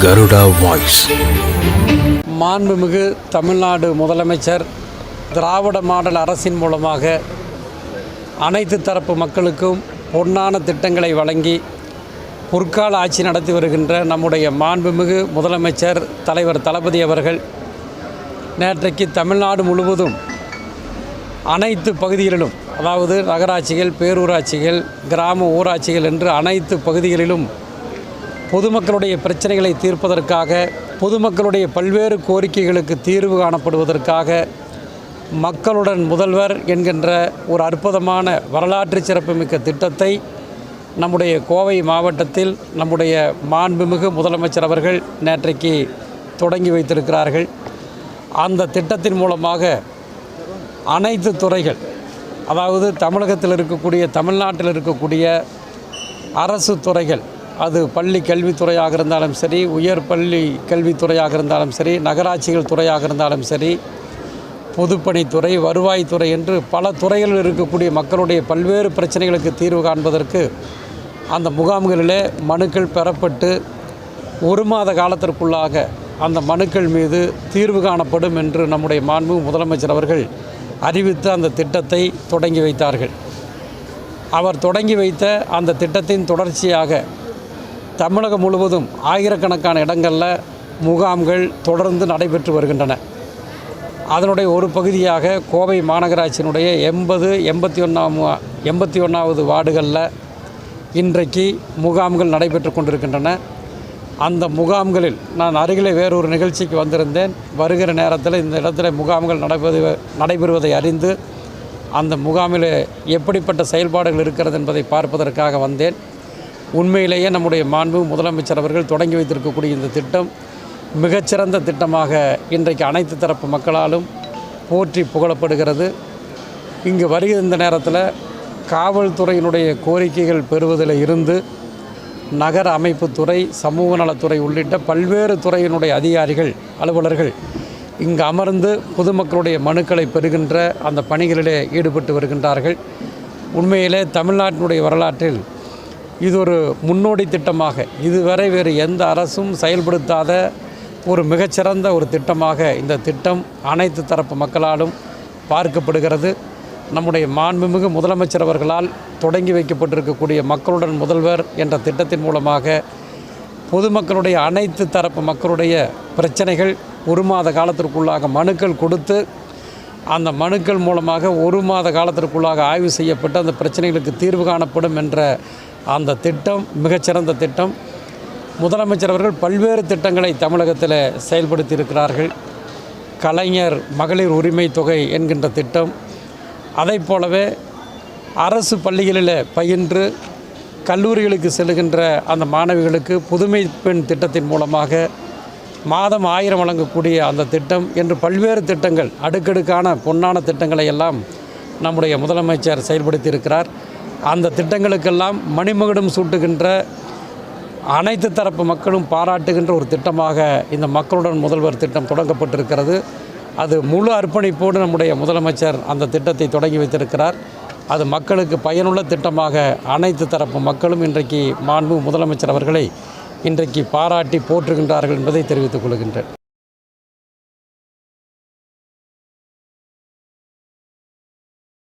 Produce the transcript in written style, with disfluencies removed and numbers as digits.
Garuda voice. மாண்புமிகு தமிழ்நாடு முதலமைச்சர் திராவிட model அரசின் மூலமாக அனைத்து தரப்பு மக்களுக்கும் பொன்னான திட்டங்களை வழங்கி பொற்கால ஆட்சி நடத்தி வருகின்ற நம்முடைய மாண்புமிகு முதலமைச்சர் தலைவர் தளபதி அவர்கள் நேற்றைக்கு தமிழ்நாடு முழுவதும் அனைத்து பகுதிகளிலும், அதாவது நகராட்சிகள், பேரூராட்சிகள், கிராம ஊராட்சிகள் என்று அனைத்து பகுதிகளிலும் பொதுமக்களுடைய பிரச்சனைகளை தீர்ப்பதற்காக, பொதுமக்களுடைய பல்வேறு கோரிக்கைகளுக்கு தீர்வு காணப்படுவதற்காக மக்களுடன் முதல்வர் என்கின்ற ஒரு அற்புதமான வரலாற்று சிறப்புமிக்க திட்டத்தை நம்முடைய கோவை மாவட்டத்தில் நம்முடைய மாண்புமிகு முதலமைச்சர் அவர்கள் நேற்றைக்கு தொடங்கி வைத்திருக்கிறார்கள். அந்த திட்டத்தின் மூலமாக அனைத்து துறைகள், அதாவது தமிழகத்தில் இருக்கக்கூடிய, தமிழ்நாட்டில் இருக்கக்கூடிய அரசு துறைகள், அது பள்ளி கல்வித்துறையாக இருந்தாலும் சரி, உயர் பள்ளி கல்வித்துறையாக இருந்தாலும் சரி, நகராட்சிகள் துறையாக இருந்தாலும் சரி, பொதுப்பணித்துறை, வருவாய்த்துறை என்று பல துறைகளில் இருக்கக்கூடிய மக்களுடைய பல்வேறு பிரச்சனைகளுக்கு தீர்வு காண்பதற்கு அந்த முகாம்களிலே மனுக்கள் பெறப்பட்டு 1 மாத காலத்திற்குள்ளாக அந்த மனுக்கள் மீது தீர்வு காணப்படும் என்று நம்முடைய மாண்பு முதலமைச்சர் அவர்கள் அறிவித்து அந்த திட்டத்தை தொடங்கி வைத்தார்கள். அவர் தொடங்கி வைத்த அந்த திட்டத்தின் தொடர்ச்சியாக தமிழகம் முழுவதும் ஆயிரக்கணக்கான இடங்களில் முகாம்கள் தொடர்ந்து நடைபெற்று வருகின்றன. அதனுடைய ஒரு பகுதியாக கோவை மாநகராட்சியினுடைய 81வது வார்டுகளில் இன்றைக்கு முகாம்கள் நடைபெற்று கொண்டிருக்கின்றன. அந்த முகாம்களில் நான் அருகிலே வேறொரு நிகழ்ச்சிக்கு வந்திருந்தேன். வருகிற நேரத்தில் இந்த இடத்துல முகாம்கள் நடைபெறுவதை அறிந்து அந்த முகாமில் எப்படிப்பட்ட செயல்பாடுகள் இருக்கிறது என்பதை பார்ப்பதற்காக வந்தேன். உண்மையிலேயே நம்முடைய மாண்பு முதலமைச்சர் அவர்கள் தொடங்கி வைத்திருக்கக்கூடிய இந்த திட்டம் மிகச்சிறந்த திட்டமாக இன்றைக்கு அனைத்து தரப்பு மக்களாலும் போற்றி புகழப்படுகிறது. இங்கு வருகிற நேரத்தில் காவல்துறையினுடைய கோரிக்கைகள் பெறுவதில் இருந்து நகர அமைப்புத்துறை, சமூக நலத்துறை உள்ளிட்ட பல்வேறு துறையினுடைய அதிகாரிகள், அலுவலர்கள் இங்கு அமர்ந்து பொதுமக்களுடைய மனுக்களை பெறுகின்ற அந்த பணிகளிலே ஈடுபட்டு வருகின்றார்கள். உண்மையிலே தமிழ்நாட்டினுடைய வரலாற்றில் இது ஒரு முன்னோடி திட்டமாக, இதுவரை வேறு எந்த அரசும் செயல்படுத்தாத ஒரு மிகச்சிறந்த ஒரு திட்டமாக இந்த திட்டம் அனைத்து தரப்பு மக்களாலும் பார்க்கப்படுகிறது. நம்முடைய மாண்புமிகு முதலமைச்சர் அவர்களால் தொடங்கி வைக்கப்பட்டிருக்கக்கூடிய மக்களுடன் முதல்வர் என்ற திட்டத்தின் மூலமாக பொதுமக்களுடைய அனைத்து தரப்பு மக்களுடைய பிரச்சனைகள் 1 மாத காலத்திற்குள்ளாக மனுக்கள் கொடுத்து, அந்த மனுக்கள் மூலமாக 1 மாத காலத்திற்குள்ளாக ஆய்வு செய்யப்பட்டு அந்த பிரச்சனைகளுக்கு தீர்வு காணப்படும் என்ற அந்த திட்டம் மிகச்சிறந்த திட்டம். முதலமைச்சர் அவர்கள் பல்வேறு திட்டங்களை தமிழகத்தில் செயல்படுத்தி இருக்கிறார்கள். கலைஞர் மகளிர் உரிமை தொகை என்கின்ற திட்டம், அதை போலவே அரசு பள்ளிகளில் பயின்று கல்லூரிகளுக்கு செல்கின்ற அந்த மாணவிகளுக்கு புதுமை பெண் திட்டத்தின் மூலமாக மாதம் 1000 வழங்கக்கூடிய அந்த திட்டம் என்று பல்வேறு திட்டங்கள், அடுக்கடுக்கான பொன்னான திட்டங்களை எல்லாம் நம்முடைய முதலமைச்சர் செயல்படுத்தி இருக்கிறார். அந்த திட்டங்களுக்கெல்லாம் மணிமகுடம் சூட்டுகின்ற, அனைத்து தரப்பு மக்களும் பாராட்டுகின்ற ஒரு திட்டமாக இந்த மக்களுடன் முதல்வர் திட்டம் தொடங்கப்பட்டிருக்கிறது. அது முழு அர்ப்பணிப்போடு நம்முடைய முதலமைச்சர் அந்த திட்டத்தை தொடங்கி வைத்திருக்கிறார். அது மக்களுக்கு பயனுள்ள திட்டமாக அனைத்து தரப்பு மக்களும் இன்றைக்கு மாண்பு முதலமைச்சர் அவர்களை இன்றைக்கு பாராட்டி போற்றுகின்றார்கள் என்பதை தெரிவித்துக் கொள்கின்றேன்.